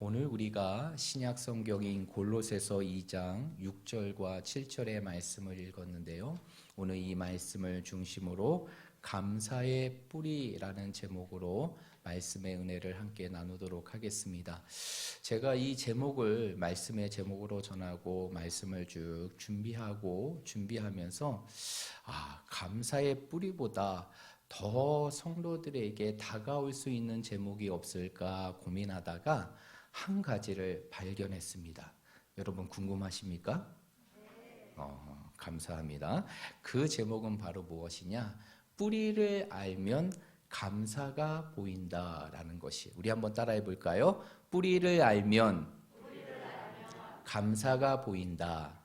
오늘 우리가 신약 성경인 골로새서 2장 6절과 7절의 말씀을 읽었는데요. 오늘 이 말씀을 중심으로 감사의 뿌리라는 제목으로 말씀의 은혜를 함께 나누도록 하겠습니다. 제가 이 제목을 말씀의 제목으로 전하고 말씀을 쭉 준비하면서 감사의 뿌리보다 더 성도들에게 다가올 수 있는 제목이 없을까 고민하다가 한 가지를 발견했습니다. 여러분 궁금하십니까? 감사합니다. 그 제목은 바로 무엇이냐? 뿌리를 알면 감사가 보인다라는 것이. 우리 한번 따라해 볼까요? 뿌리를 알면 감사가 보인다.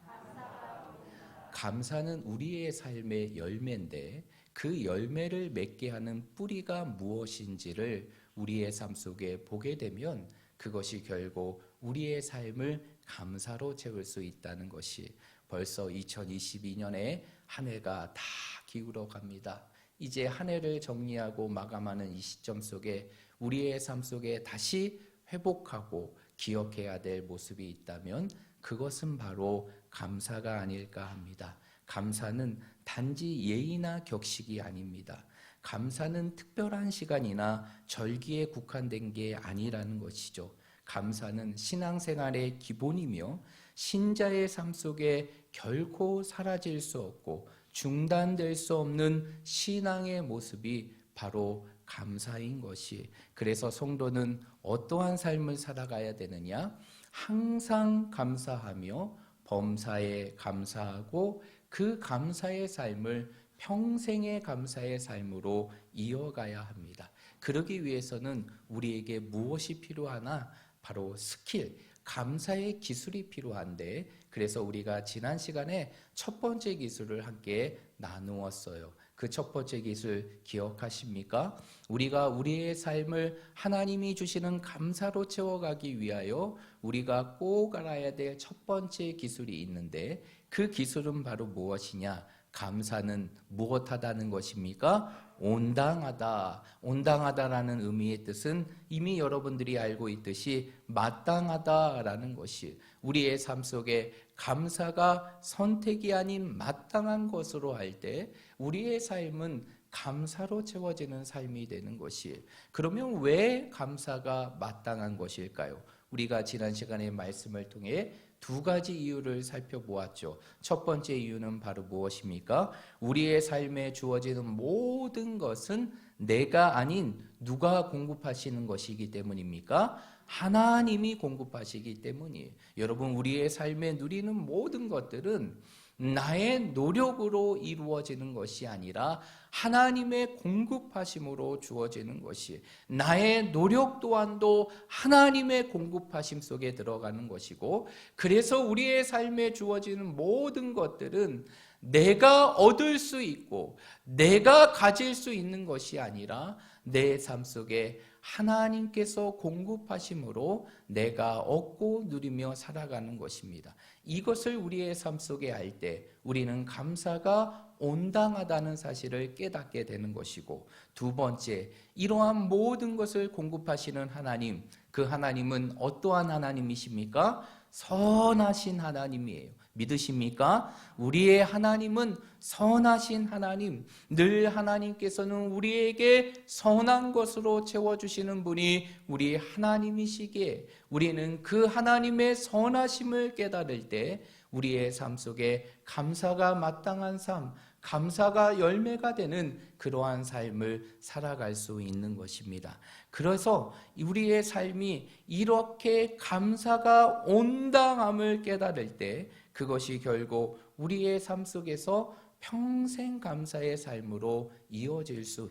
감사는 우리의 삶의 열매인데 그 열매를 맺게 하는 뿌리가 무엇인지를 우리의 삶 속에 보게 되면 그것이 결국 우리의 삶을 감사로 채울 수 있다는 것이 벌써 2022년에 한 해가 다 기울어 갑니다. 이제 한 해를 정리하고 마감하는 이 시점 속에 우리의 삶 속에 다시 회복하고 기억해야 될 모습이 있다면 그것은 바로 감사가 아닐까 합니다. 감사는 단지 예의나 격식이 아닙니다. 감사는 특별한 시간이나 절기에 국한된 게 아니라는 것이죠. 감사는 신앙생활의 기본이며 신자의 삶 속에 결코 사라질 수 없고 중단될 수 없는 신앙의 모습이 바로 감사인 것이. 그래서 성도는 어떠한 삶을 살아가야 되느냐? 항상 감사하며 범사에 감사하고 그 감사의 삶을 평생의 감사의 삶으로 이어가야 합니다. 그러기 위해서는 우리에게 무엇이 필요하나? 바로 스킬, 감사의 기술이 필요한데, 그래서 우리가 지난 시간에 첫 번째 기술을 함께 나누었어요. 그 첫 번째 기술 기억하십니까? 우리가 우리의 삶을 하나님이 주시는 감사로 채워가기 위하여 우리가 꼭 알아야 될 첫 번째 기술이 있는데, 그 기술은 바로 무엇이냐? 감사는 무엇하다는 것입니까? 온당하다. 온당하다라는 의미의 뜻은 이미 여러분들이 알고 있듯이 마땅하다라는 것이, 우리의 삶 속에 감사가 선택이 아닌 마땅한 것으로 할 때 우리의 삶은 감사로 채워지는 삶이 되는 것이. 그러면 왜 감사가 마땅한 것일까요? 우리가 지난 시간의 말씀을 통해 두 가지 이유를 살펴보았죠. 첫 번째 이유는 바로 무엇입니까? 우리의 삶에 주어지는 모든 것은 내가 아닌 누가 공급하시는 것이기 때문입니까? 하나님이 공급하시기 때문이에요. 여러분, 우리의 삶에 누리는 모든 것들은 나의 노력으로 이루어지는 것이 아니라 하나님의 공급하심으로 주어지는 것이, 나의 노력 또한도 하나님의 공급하심 속에 들어가는 것이고, 그래서 우리의 삶에 주어지는 모든 것들은 내가 얻을 수 있고 내가 가질 수 있는 것이 아니라 내 삶 속에 하나님께서 공급하심으로 내가 얻고 누리며 살아가는 것입니다. 이것을 우리의 삶 속에 알 때 우리는 감사가 온당하다는 사실을 깨닫게 되는 것이고, 두 번째, 이러한 모든 것을 공급하시는 하나님, 그 하나님은 어떠한 하나님이십니까? 선하신 하나님이에요. 믿으십니까? 우리의 하나님은 선하신 하나님, 늘 하나님께서는 우리에게 선한 것으로 채워주시는 분이 우리 하나님이시기에 우리는 그 하나님의 선하심을 깨달을 때 우리의 삶 속에 감사가 마땅한 삶, 감사가 열매가 되는 그러한 삶을 살아갈 수 있는 것입니다. 그래서 우리의 삶이 이렇게 감사가 온당함을 깨달을 때 그것이 결국 우리의 삶 속에서 평생 감사의 삶으로 이어질 수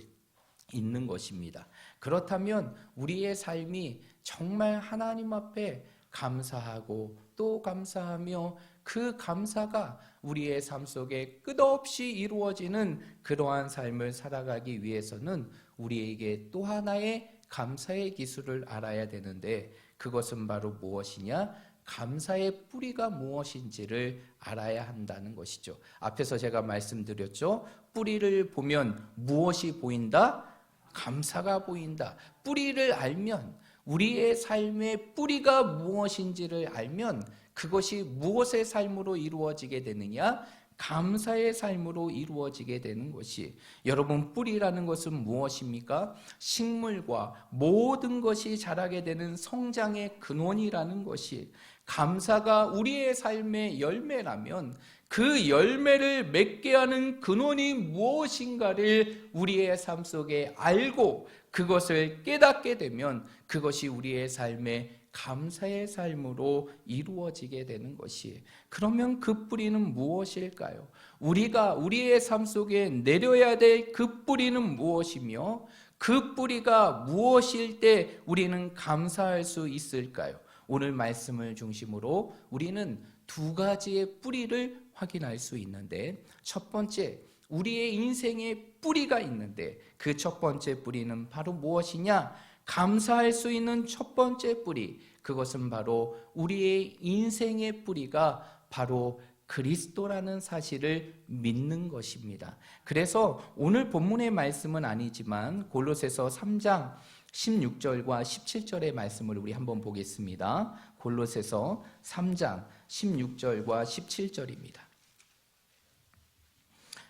있는 것입니다. 그렇다면 우리의 삶이 정말 하나님 앞에 감사하고 또 감사하며 그 감사가 우리의 삶 속에 끝없이 이루어지는 그러한 삶을 살아가기 위해서는 우리에게 또 하나의 감사의 기술을 알아야 되는데, 그것은 바로 무엇이냐? 감사의 뿌리가 무엇인지를 알아야 한다는 것이죠. 앞에서 제가 말씀드렸죠. 뿌리를 보면 무엇이 보인다? 감사가 보인다. 뿌리를 알면 우리의 삶의 뿌리가 무엇인지를 알면 그것이 무엇의 삶으로 이루어지게 되느냐? 감사의 삶으로 이루어지게 되는 것이, 여러분, 뿌리라는 것은 무엇입니까? 식물과 모든 것이 자라게 되는 성장의 근원이라는 것이, 감사가 우리의 삶의 열매라면 그 열매를 맺게 하는 근원이 무엇인가를 우리의 삶 속에 알고 그것을 깨닫게 되면 그것이 우리의 삶의 감사의 삶으로 이루어지게 되는 것이, 그러면 그 뿌리는 무엇일까요? 우리가 우리의 삶 속에 내려야 될 그 뿌리는 무엇이며 그 뿌리가 무엇일 때 우리는 감사할 수 있을까요? 오늘 말씀을 중심으로 우리는 두 가지의 뿌리를 확인할 수 있는데, 첫 번째, 우리의 인생에 뿌리가 있는데 그 첫 번째 뿌리는 바로 무엇이냐? 감사할 수 있는 첫 번째 뿌리, 그것은 바로 우리의 인생의 뿌리가 바로 그리스도라는 사실을 믿는 것입니다. 그래서 오늘 본문의 말씀은 아니지만 골로새서 3장 16절과 17절의 말씀을 우리 한번 보겠습니다. 골로새서 3장 16절과 17절입니다.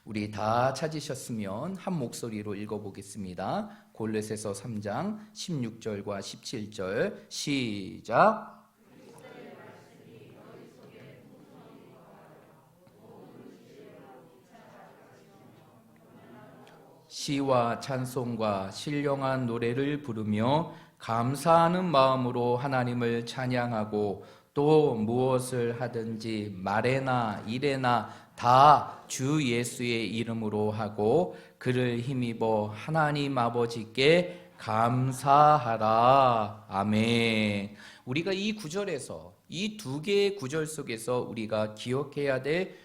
우리 다 찾으셨으면 한 목소리로 읽어보겠습니다. 골로새서 3장 16절과 17절 시작. 시와 찬송과 신령한 노래를 부르며 감사하는 마음으로 하나님을 찬양하고 또 무엇을 하든지 말에나 일에나 다 주 예수의 이름으로 하고 그를 힘입어 하나님 아버지께 감사하라. 아멘. 우리가 이 구절에서, 이 두 개의 구절 속에서 우리가 기억해야 될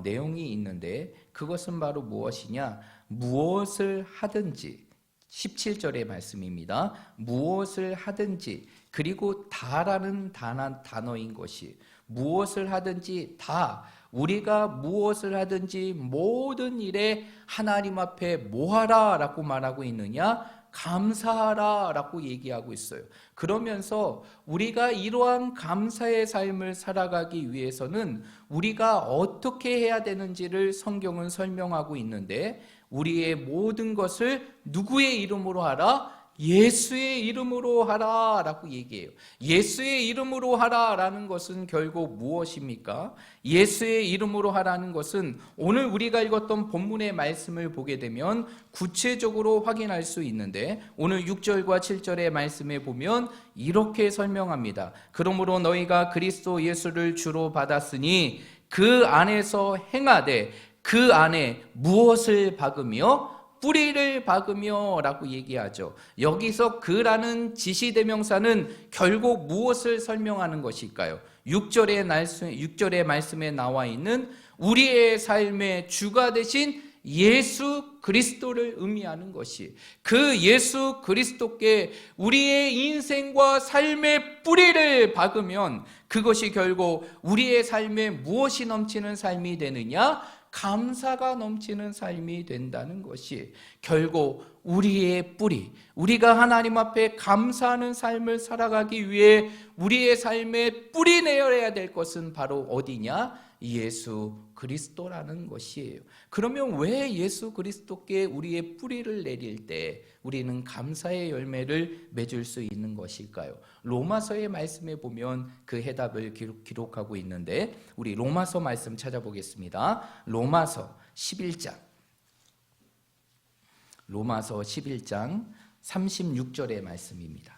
내용이 있는데, 그것은 바로 무엇이냐? 무엇을 하든지, 17절의 말씀입니다. 무엇을 하든지, 그리고 다라는 단어인 것이, 무엇을 하든지 다, 우리가 무엇을 하든지 모든 일에 하나님 앞에 뭐하라 라고 말하고 있느냐? 감사하라 라고 얘기하고 있어요. 그러면서 우리가 이러한 감사의 삶을 살아가기 위해서는 우리가 어떻게 해야 되는지를 성경은 설명하고 있는데, 우리의 모든 것을 누구의 이름으로 하라? 예수의 이름으로 하라 라고 얘기해요. 예수의 이름으로 하라 라는 것은 결국 무엇입니까? 예수의 이름으로 하라는 것은 오늘 우리가 읽었던 본문의 말씀을 보게 되면 구체적으로 확인할 수 있는데, 오늘 6절과 7절의 말씀에 보면 이렇게 설명합니다. 그러므로 너희가 그리스도 예수를 주로 받았으니 그 안에서 행하되 그 안에 무엇을 박으며? 뿌리를 박으며 라고 얘기하죠. 여기서 그라는 지시대명사는 결국 무엇을 설명하는 것일까요? 6절의 말씀에 나와 있는 우리의 삶의 주가 되신 예수 그리스도를 의미하는 것이, 그 예수 그리스도께 우리의 인생과 삶의 뿌리를 박으면 그것이 결국 우리의 삶에 무엇이 넘치는 삶이 되느냐? 감사가 넘치는 삶이 된다는 것이, 결국 우리의 뿌리, 우리가 하나님 앞에 감사하는 삶을 살아가기 위해 우리의 삶에 뿌리 내어야 될 것은 바로 어디냐? 예수 그리스도라는 것이에요. 그러면 왜 예수 그리스도께 우리의 뿌리를 내릴 때 우리는 감사의 열매를 맺을 수 있는 것일까요? 로마서의 말씀에 보면 그 해답을 기록하고 있는데, 우리 로마서 말씀 찾아보겠습니다. 로마서 11장 36절의 말씀입니다.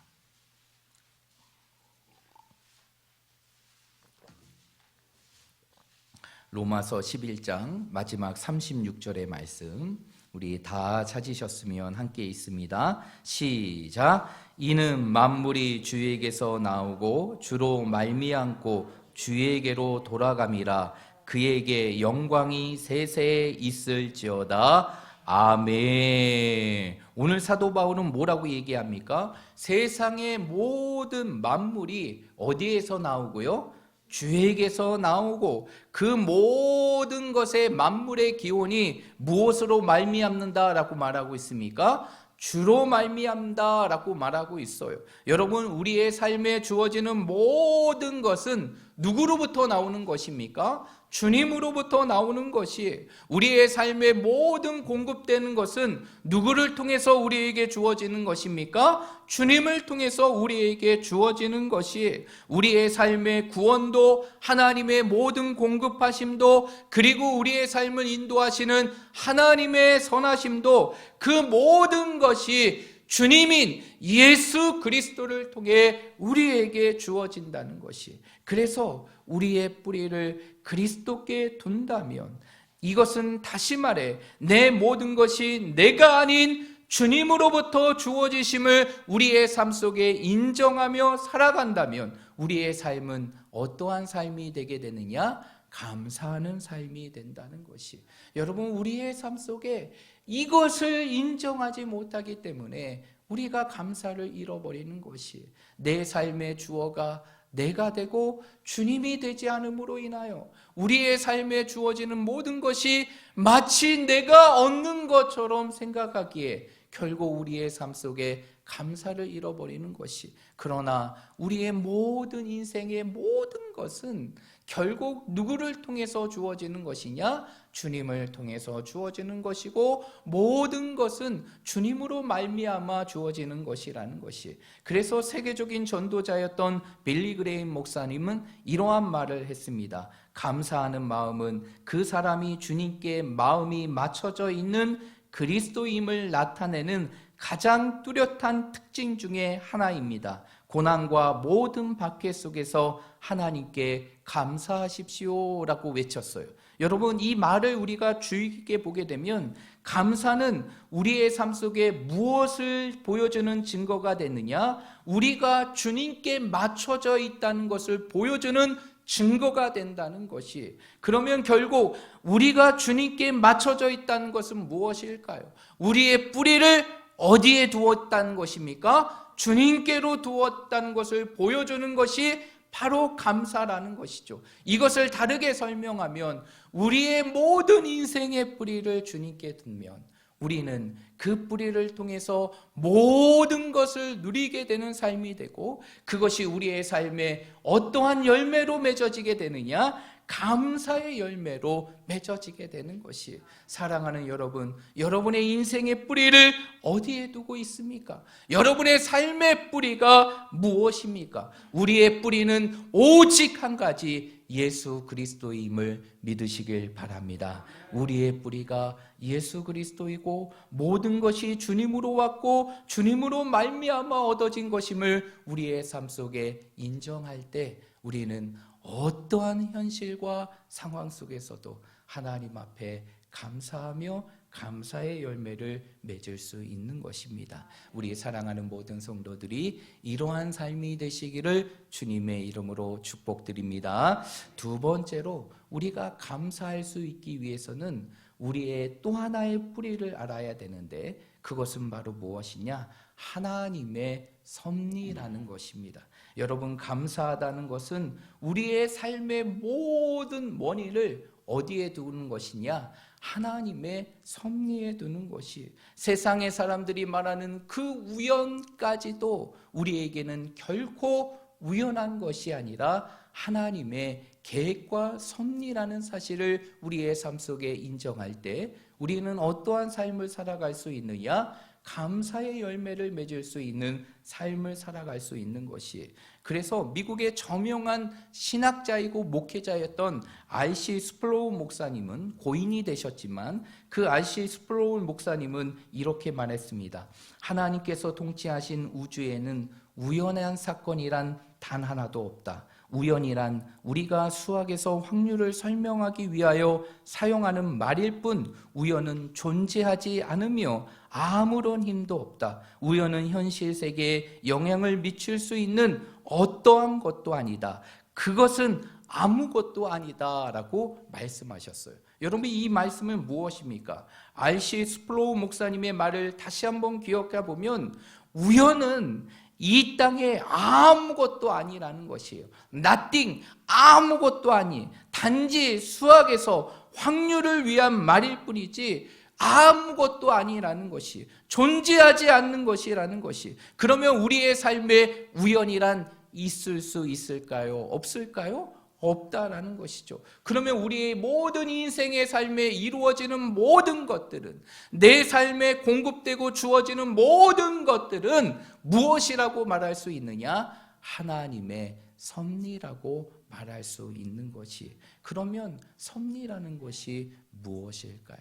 로마서 11장 마지막 36절의 말씀, 우리 다 찾으셨으면 함께 있습니다. 시작. 이는 만물이 주에게서 나오고 주로 말미암고 주에게로 돌아감이라. 그에게 영광이 세세에 있을지어다. 아멘. 오늘 사도 바울은 뭐라고 얘기합니까? 세상의 모든 만물이 어디에서 나오고요? 주에게서 나오고, 그 모든 것의 만물의 기원이 무엇으로 말미암는다라고 말하고 있습니까? 주로 말미암다라고 말하고 있어요. 여러분, 우리의 삶에 주어지는 모든 것은 누구로부터 나오는 것입니까? 주님으로부터 나오는 것이, 우리의 삶의 모든 공급되는 것은 누구를 통해서 우리에게 주어지는 것입니까? 주님을 통해서 우리에게 주어지는 것이, 우리의 삶의 구원도, 하나님의 모든 공급하심도, 그리고 우리의 삶을 인도하시는 하나님의 선하심도, 그 모든 것이 주님인 예수 그리스도를 통해 우리에게 주어진다는 것이, 그래서 우리의 뿌리를 그리스도께 둔다면, 이것은 다시 말해 내 모든 것이 내가 아닌 주님으로부터 주어지심을 우리의 삶 속에 인정하며 살아간다면 우리의 삶은 어떠한 삶이 되게 되느냐? 감사하는 삶이 된다는 것이, 여러분, 우리의 삶 속에 이것을 인정하지 못하기 때문에 우리가 감사를 잃어버리는 것이, 내 삶의 주어가 내가 되고 주님이 되지 않음으로 인하여 우리의 삶에 주어지는 모든 것이 마치 내가 얻는 것처럼 생각하기에 결국 우리의 삶 속에 감사를 잃어버리는 것이, 그러나 우리의 모든 인생의 모든 것은 결국 누구를 통해서 주어지는 것이냐? 주님을 통해서 주어지는 것이고, 모든 것은 주님으로 말미암아 주어지는 것이라는 것이, 그래서 세계적인 전도자였던 빌리 그레임 목사님은 이러한 말을 했습니다. 감사하는 마음은 그 사람이 주님께 마음이 맞춰져 있는 그리스도임을 나타내는 가장 뚜렷한 특징 중에 하나입니다. 고난과 모든 박해 속에서 하나님께 감사하십시오라고 외쳤어요. 여러분, 이 말을 우리가 주의 깊게 보게 되면 감사는 우리의 삶 속에 무엇을 보여주는 증거가 되느냐? 우리가 주님께 맞춰져 있다는 것을 보여주는 증거가 된다는 것이, 그러면 결국 우리가 주님께 맞춰져 있다는 것은 무엇일까요? 우리의 뿌리를 어디에 두었다는 것입니까? 주님께로 두었다는 것을 보여주는 것이 바로 감사라는 것이죠. 이것을 다르게 설명하면 우리의 모든 인생의 뿌리를 주님께 두면 우리는 그 뿌리를 통해서 모든 것을 누리게 되는 삶이 되고, 그것이 우리의 삶에 어떠한 열매로 맺어지게 되느냐? 감사의 열매로 맺어지게 되는 것이, 사랑하는 여러분, 여러분의 인생의 뿌리를 어디에 두고 있습니까? 여러분의 삶의 뿌리가 무엇입니까? 우리의 뿌리는 오직 한 가지, 예수 그리스도임을 믿으시길 바랍니다. 우리의 뿌리가 예수 그리스도이고 모든 것이 주님으로 왔고 주님으로 말미암아 얻어진 것임을 우리의 삶 속에 인정할 때 우리는 어떠한 현실과 상황 속에서도 하나님 앞에 감사하며 감사의 열매를 맺을 수 있는 것입니다. 우리 사랑하는 모든 성도들이 이러한 삶이 되시기를 주님의 이름으로 축복드립니다. 두 번째로, 우리가 감사할 수 있기 위해서는 우리의 또 하나의 뿌리를 알아야 되는데, 그것은 바로 무엇이냐? 하나님의 섭리라는 것입니다. 여러분, 감사하다는 것은 우리의 삶의 모든 원인을 어디에 두는 것이냐? 하나님의 섭리에 두는 것이, 세상의 사람들이 말하는 그 우연까지도 우리에게는 결코 우연한 것이 아니라 하나님의 계획과 섭리라는 사실을 우리의 삶 속에 인정할 때 우리는 어떠한 삶을 살아갈 수 있느냐? 감사의 열매를 맺을 수 있는 삶을 살아갈 수 있는 것이, 그래서 미국의 저명한 신학자이고 목회자였던 R.C. 스프로우 목사님은 고인이 되셨지만, 그 R.C. 스프로우 목사님은 이렇게 말했습니다. 하나님께서 통치하신 우주에는 우연한 사건이란 단 하나도 없다. 우연이란 우리가 수학에서 확률을 설명하기 위하여 사용하는 말일 뿐, 우연은 존재하지 않으며 아무런 힘도 없다. 우연은 현실 세계에 영향을 미칠 수 있는 어떠한 것도 아니다. 그것은 아무것도 아니다 라고 말씀하셨어요. 여러분, 이 말씀은 무엇입니까? R.C. 스프로우 목사님의 말을 다시 한번 기억해 보면, 우연은 이 땅에 아무것도 아니라는 것이에요. nothing, 아무것도 아니, 단지 수학에서 확률을 위한 말일 뿐이지 아무것도 아니라는 것이, 존재하지 않는 것이라는 것이, 그러면 우리의 삶에 우연이란 있을 수 있을까요? 없을까요? 없다라는 것이죠. 그러면 우리의 모든 인생의 삶에 이루어지는 모든 것들은, 내 삶에 공급되고 주어지는 모든 것들은 무엇이라고 말할 수 있느냐? 하나님의 섭리라고 말할 수 있는 것이. 그러면 섭리라는 것이 무엇일까요?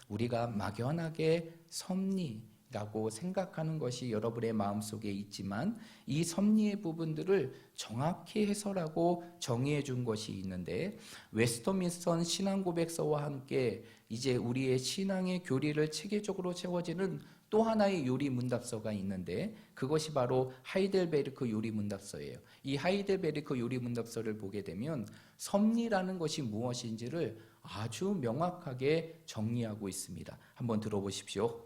우리가 막연하게 섭리라고 생각하는 것이 여러분의 마음속에 있지만, 이 섭리의 부분들을 정확히 해설하고 정의해 준 것이 있는데, 웨스터민스터 신앙고백서와 함께 이제 우리의 신앙의 교리를 체계적으로 채워지는 또 하나의 요리문답서가 있는데, 그것이 바로 하이델베르크 요리문답서예요. 이 하이델베르크 요리문답서를 보게 되면 섭리라는 것이 무엇인지를 아주 명확하게 정리하고 있습니다. 한번 들어보십시오.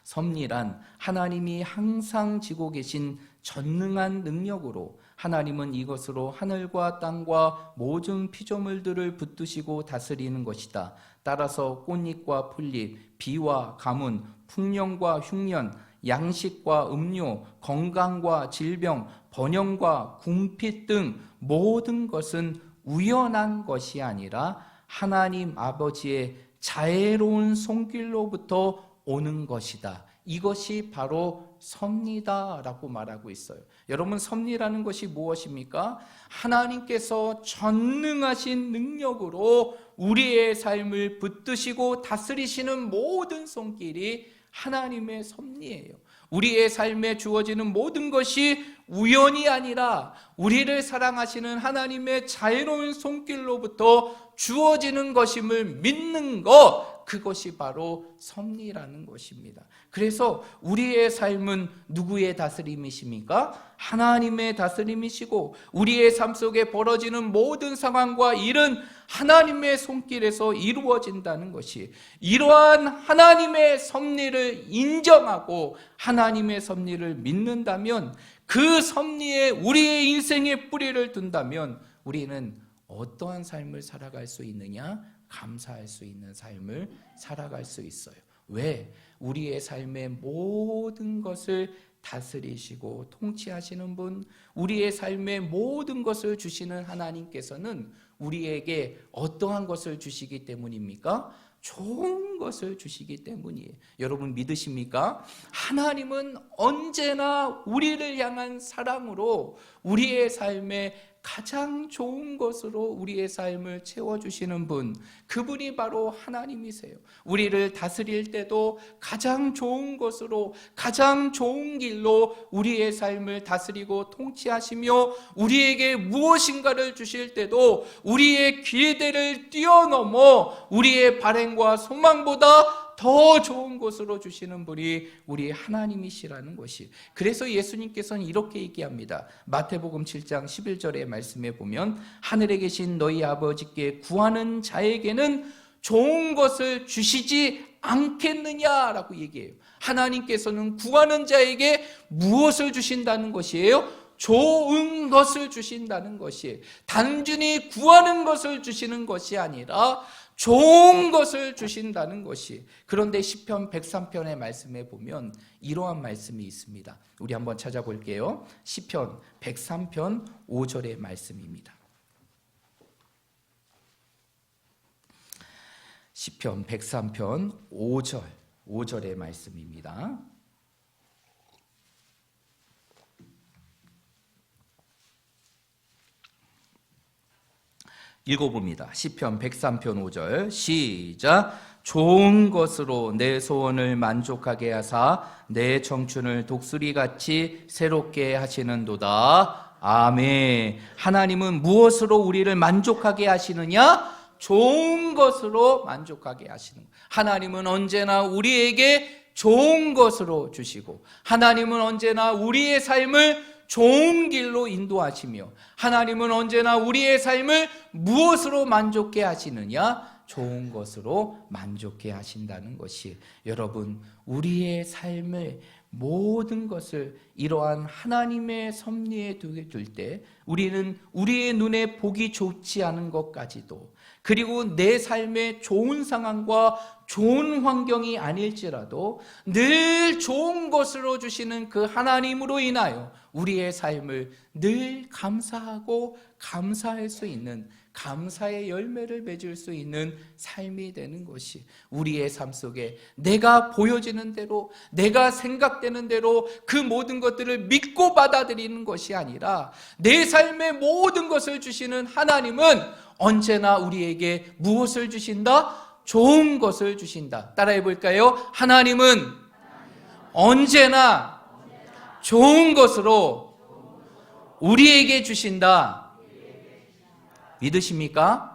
섭리란 하나님이 항상 지고 계신 전능한 능력으로, 하나님은 이것으로 하늘과 땅과 모든 피조물들을 붙드시고 다스리는 것이다. 따라서 꽃잎과 풀잎, 비와 가뭄, 풍년과 흉년, 양식과 음료, 건강과 질병, 번영과 궁핍 등 모든 것은 우연한 것이 아니라 하나님 아버지의 자애로운 손길로부터 오는 것이다. 이것이 바로 섭리다라고 말하고 있어요. 여러분, 섭리라는 것이 무엇입니까? 하나님께서 전능하신 능력으로 우리의 삶을 붙드시고 다스리시는 모든 손길이 하나님의 섭리예요. 우리의 삶에 주어지는 모든 것이 우연이 아니라 우리를 사랑하시는 하나님의 자유로운 손길로부터 주어지는 것임을 믿는 것, 그것이 바로 섭리라는 것입니다. 그래서 우리의 삶은 누구의 다스림이십니까? 하나님의 다스림이시고, 우리의 삶 속에 벌어지는 모든 상황과 일은 하나님의 손길에서 이루어진다는 것이, 이러한 하나님의 섭리를 인정하고 하나님의 섭리를 믿는다면, 그 섭리에 우리의 인생의 뿌리를 둔다면 우리는 어떠한 삶을 살아갈 수 있느냐? 감사할 수 있는 삶을 살아갈 수 있어요. 왜? 우리의 삶의 모든 것을 다스리시고 통치하시는 분, 우리의 삶의 모든 것을 주시는 하나님께서는 우리에게 어떠한 것을 주시기 때문입니까? 좋은 것을 주시기 때문이에요. 여러분 믿으십니까? 하나님은 언제나 우리를 향한 사랑으로 우리의 삶에 가장 좋은 것으로 우리의 삶을 채워주시는 분, 그분이 바로 하나님이세요. 우리를 다스릴 때도 가장 좋은 것으로, 가장 좋은 길로 우리의 삶을 다스리고 통치하시며, 우리에게 무엇인가를 주실 때도 우리의 기대를 뛰어넘어 우리의 발행과 소망보다 더 좋은 것으로 주시는 분이 우리 하나님이시라는 것이. 그래서 예수님께서는 이렇게 얘기합니다. 마태복음 7장 11절의 말씀에 보면, 하늘에 계신 너희 아버지께 구하는 자에게는 좋은 것을 주시지 않겠느냐라고 얘기해요. 하나님께서는 구하는 자에게 무엇을 주신다는 것이에요? 좋은 것을 주신다는 것이에요. 단순히 구하는 것을 주시는 것이 아니라 좋은 것을 주신다는 것이. 그런데 시편 103편의 말씀에 보면 이러한 말씀이 있습니다. 우리 한번 찾아볼게요. 시편 103편 5절의 말씀입니다. 시편 103편 5절의 말씀입니다. 읽어봅니다. 시편 103편 5절 시작. 좋은 것으로 내 소원을 만족하게 하사 내 청춘을 독수리같이 새롭게 하시는도다. 아멘. 하나님은 무엇으로 우리를 만족하게 하시느냐? 좋은 것으로 만족하게 하시는 거예요. 하나님은 언제나 우리에게 좋은 것으로 주시고, 하나님은 언제나 우리의 삶을 좋은 길로 인도하시며, 하나님은 언제나 우리의 삶을 무엇으로 만족해 하시느냐? 좋은 것으로 만족해 하신다는 것이. 여러분, 우리의 삶의 모든 것을 이러한 하나님의 섭리에 둘 때 우리는 우리의 눈에 보기 좋지 않은 것까지도, 그리고 내 삶의 좋은 상황과 좋은 환경이 아닐지라도 늘 좋은 것으로 주시는 그 하나님으로 인하여 우리의 삶을 늘 감사하고 감사할 수 있는, 감사의 열매를 맺을 수 있는 삶이 되는 것이, 우리의 삶 속에 내가 보여지는 대로, 내가 생각되는 대로 그 모든 것들을 믿고 받아들이는 것이 아니라 내 삶의 모든 것을 주시는 하나님은 언제나 우리에게 무엇을 주신다? 좋은 것을 주신다. 따라해 볼까요? 하나님은 언제나 좋은 것으로 우리에게 주신다. 믿으십니까?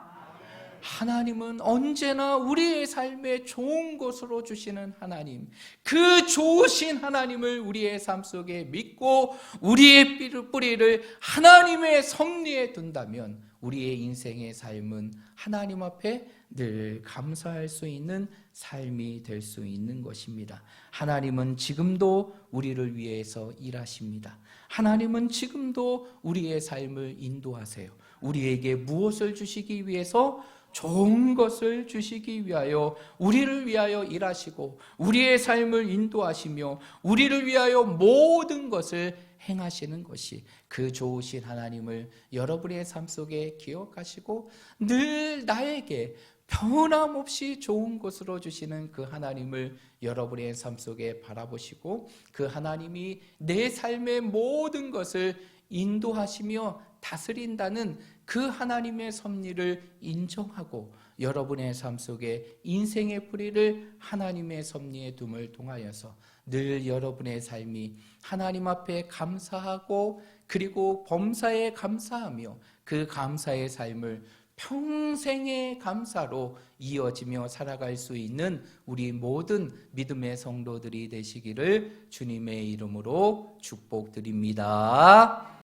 하나님은 언제나 우리의 삶에 좋은 것으로 주시는 하나님, 그 좋으신 하나님을 우리의 삶 속에 믿고 우리의 뿌리를 하나님의 섭리에 둔다면 우리의 인생의 삶은 하나님 앞에 늘 감사할 수 있는 삶이 될 수 있는 것입니다. 하나님은 지금도 우리를 위해서 일하십니다. 하나님은 지금도 우리의 삶을 인도하세요. 우리에게 무엇을 주시기 위해서? 좋은 것을 주시기 위하여, 우리를 위하여 일하시고 우리의 삶을 인도하시며 우리를 위하여 모든 것을 행하시는 것이, 그 좋으신 하나님을 여러분의 삶 속에 기억하시고 늘 나에게 변함없이 좋은 것으로 주시는 그 하나님을 여러분의 삶 속에 바라보시고, 그 하나님이 내 삶의 모든 것을 인도하시며 다스린다는 그 하나님의 섭리를 인정하고 여러분의 삶 속에 인생의 뿌리를 하나님의 섭리에 둠을 통하여서 늘 여러분의 삶이 하나님 앞에 감사하고 그리고 범사에 감사하며 그 감사의 삶을 평생의 감사로 이어지며 살아갈 수 있는 우리 모든 믿음의 성도들이 되시기를 주님의 이름으로 축복드립니다.